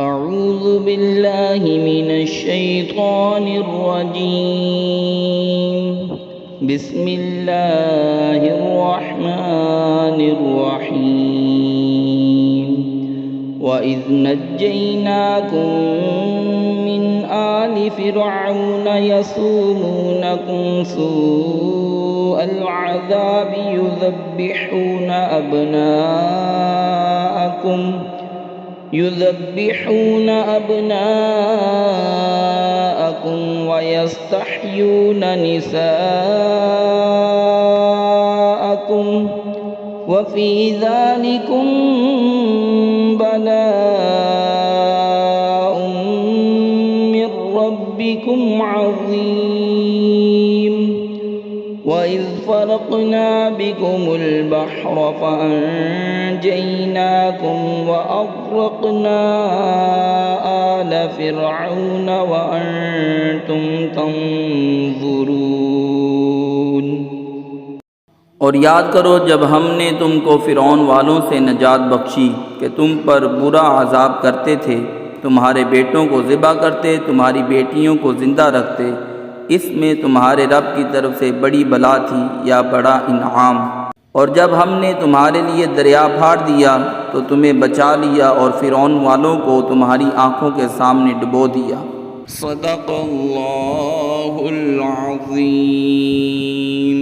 أعوذ بالله من الشيطان الرجيم بسم الله الرحمن الرحيم وإذ نجيناكم من آل فرعون يسومونكم سوء العذاب يذبحون أبناءكم ويستحيون نساءكم وفي ذلكم بلاء من ربكم عظيم وإذ فرقنا بكم البحر فأنجيناكم وأغرقنا آل فرعون وأنتم تنظرون। और याद करो जब हमने तुमको फ़िरौन वालों से नजात बख्शी कि तुम पर बुरा अजाब करते थे, तुम्हारे बेटों को ज़िबा करते, तुम्हारी बेटियों को ज़िंदा रखते। इसमें तुम्हारे रब की तरफ से बड़ी बला थी या बड़ा इनाम। और जब हमने तुम्हारे लिए दरिया फाड़ दिया तो तुम्हें बचा लिया और फ़िरौन वालों को तुम्हारी आँखों के सामने डुबो दिया। सदक़ल्लाहुल अज़ीम।